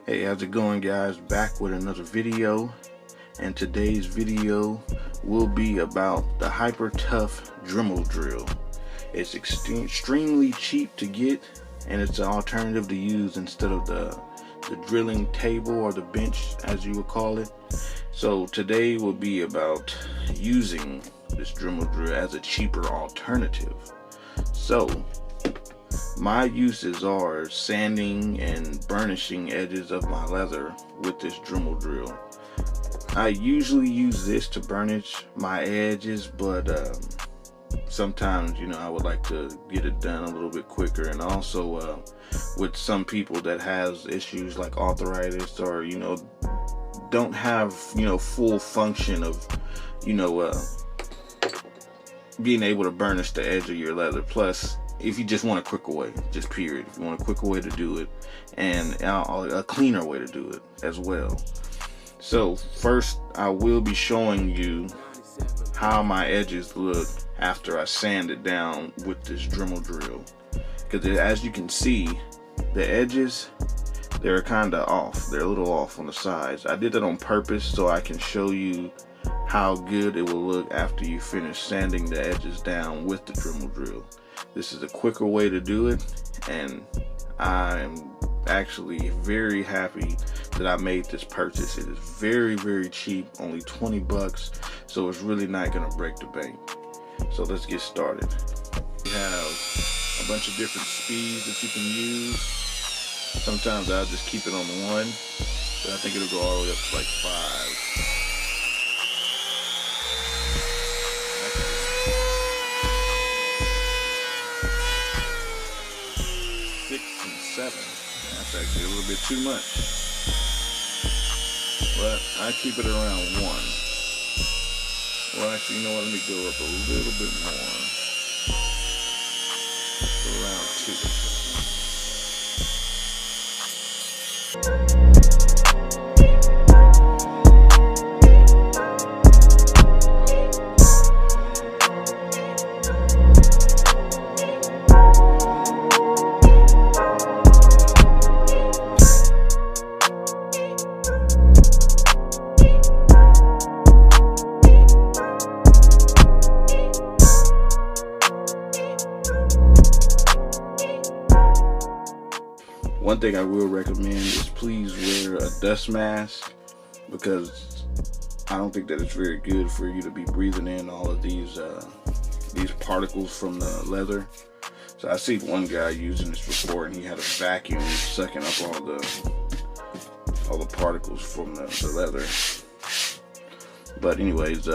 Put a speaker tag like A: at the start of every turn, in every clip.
A: Hey, how's it going, guys? Back with another video, and today's video will be about the Hyper Tough Dremel drill. It's extremely cheap to get, and it's an alternative to use instead of the drilling table or the bench, as you would call it. So today will be about using this Dremel drill as a cheaper alternative. So my uses are sanding and burnishing edges of my leather with this Dremel drill. I usually use this to burnish my edges, but sometimes, I would like to get it done a little bit quicker. And also with some people that has issues like arthritis, or don't have full function of being able to burnish the edge of your leather. Plus, if you just want a quicker way, just period, if you want a quicker way to do it, and a cleaner way to do it as well. So first, I will be showing you how my edges look after I sand it down with this Dremel drill. Because as you can see, the edges, they're kind of off. They're a little off on the sides. I did that on purpose so I can show you how good it will look after you finish sanding the edges down with the Dremel drill. This is a quicker way to do it, and I am actually very happy that I made this purchase. It is very, very cheap, only 20 bucks, so it's really not gonna break the bank. So let's get started. We have a bunch of different speeds that you can use. Sometimes I'll just keep it on 1, but I think it'll go all the way up to like 5. 6 and 7. That's actually a little bit too much, but I keep it around 1. Well, actually, let me go up a little bit more, around 2. One thing I will recommend is please wear a dust mask, because I don't think that it's very good for you to be breathing in all of these particles from the leather. So I see one guy using this before, and he had a vacuum sucking up all the particles from the leather. But anyways,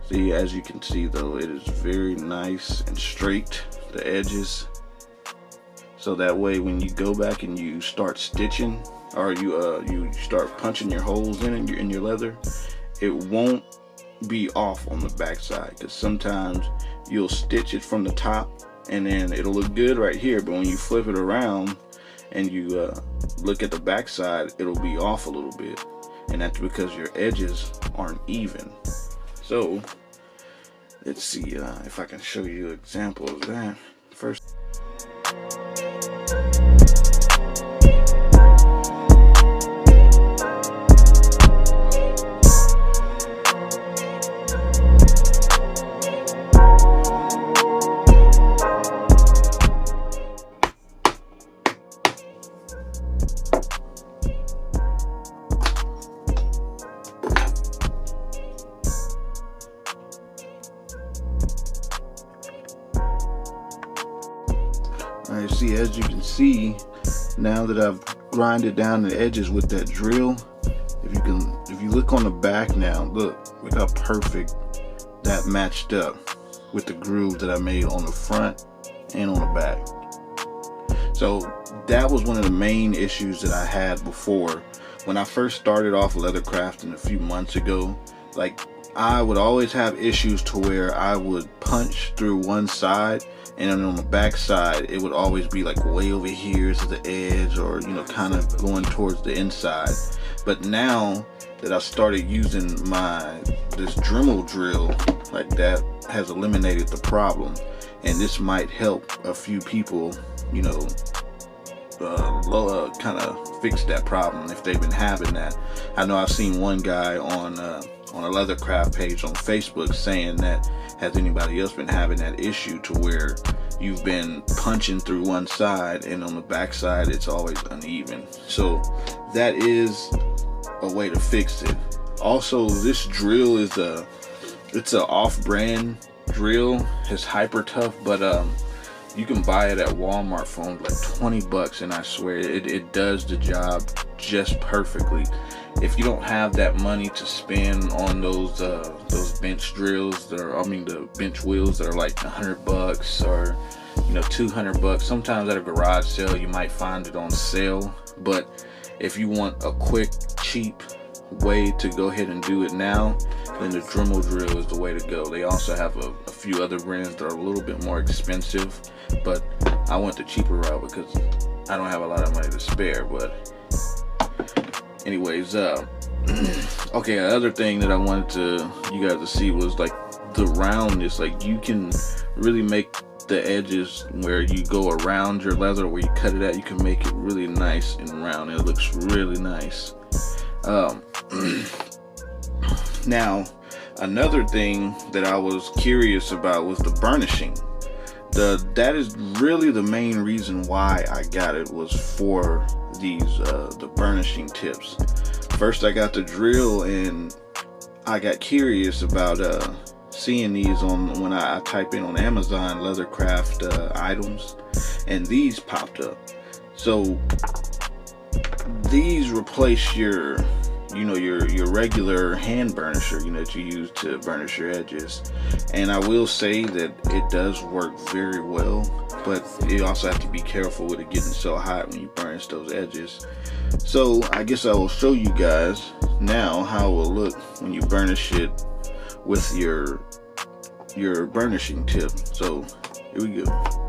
A: see, as you can see though, it is very nice and straight, the edges. So that way, when you go back and you start stitching, or you start punching your holes in your leather, it won't be off on the back side. Because sometimes you'll stitch it from the top, and then it'll look good right here, but when you flip it around and you look at the back side, it'll be off a little bit, and that's because your edges aren't even. So let's see if I can show you an example of that first. Alright, see, as you can see, now that I've grinded down the edges with that drill, if you look on the back now, look how perfect that matched up with the groove that I made on the front and on the back. So that was one of the main issues that I had before. When I first started off leather crafting a few months ago, like, I would always have issues to where I would punch through one side, and then on the back side it would always be like way over here to the edge, or kind of going towards the inside. But now that I started using this Dremel drill, like, that has eliminated the problem, and this might help a few people kind of fix that problem if they've been having that. I know I've seen one guy on a leathercraft page on Facebook saying that, has anybody else been having that issue to where you've been punching through one side and on the back side it's always uneven? So that is a way to fix it. Also, this drill is it's a off-brand drill. It's hyper tough, but you can buy it at Walmart for only like $20, and I swear it does the job just perfectly. If you don't have that money to spend on those bench drills, the bench wheels that are like $100 or $200, sometimes at a garage sale you might find it on sale. But if you want a quick, cheap way to go ahead and do it now, then the Dremel drill is the way to go. They also have a few other brands that are a little bit more expensive, but I went the cheaper route because I don't have a lot of money to spare. But anyways, okay, the other thing that I wanted you guys to see was like the roundness. Like, you can really make the edges where you go around your leather, where you cut it at, you can make it really nice and round. It looks really nice. Now, another thing that I was curious about was the burnishing. That is really the main reason why I got it, was for these the burnishing tips. First, I got the drill, and I got curious about seeing these when I type in on Amazon leathercraft items, and these popped up. So these replace your regular hand burnisher, that you use to burnish your edges. And I will say that it does work very well, but you also have to be careful with it getting so hot when you burnish those edges. So I guess I will show you guys now how it will look when you burnish it with your burnishing tip. So here we go.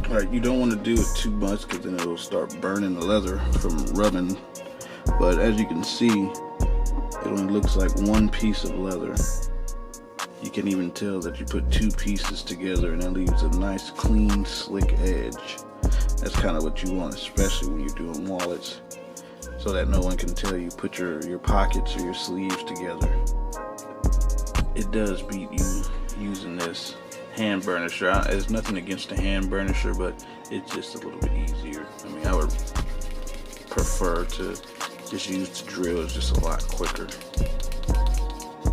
A: Alright, you don't want to do it too much because then it'll start burning the leather from rubbing. But as you can see, it only looks like one piece of leather. You can even tell that you put two pieces together, and that leaves a nice, clean, slick edge. That's kind of what you want, especially when you're doing wallets, so that no one can tell you put your pockets or your sleeves together. It does beat you using this hand burnisher. There's nothing against the hand burnisher, but it's just a little bit easier. I mean, I would prefer to just use the drill. It's just a lot quicker.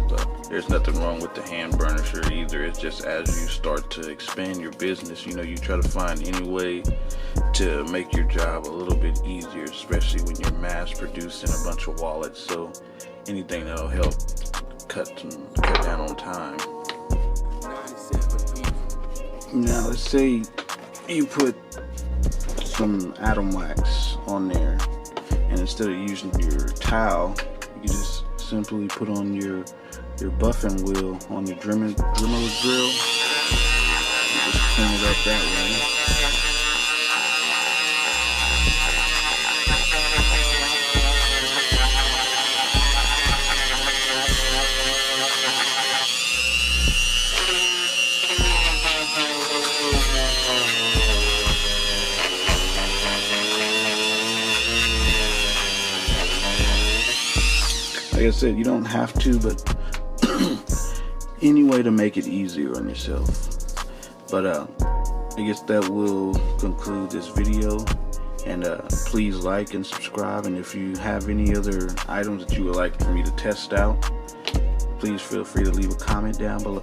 A: But there's nothing wrong with the hand burnisher either. It's just as you start to expand your business, you try to find any way to make your job a little bit easier, especially when you're mass producing a bunch of wallets. So anything that'll help cut down on time. Now let's say you put some atom wax on there, and instead of using your towel, you can just simply put on your buffing wheel on your Dremel drill. You just clean it up that way. like I said, you don't have to, but any way to make it easier on yourself. But I guess that will conclude this video. And please like and subscribe. And if you have any other items that you would like for me to test out, please feel free to leave a comment down below.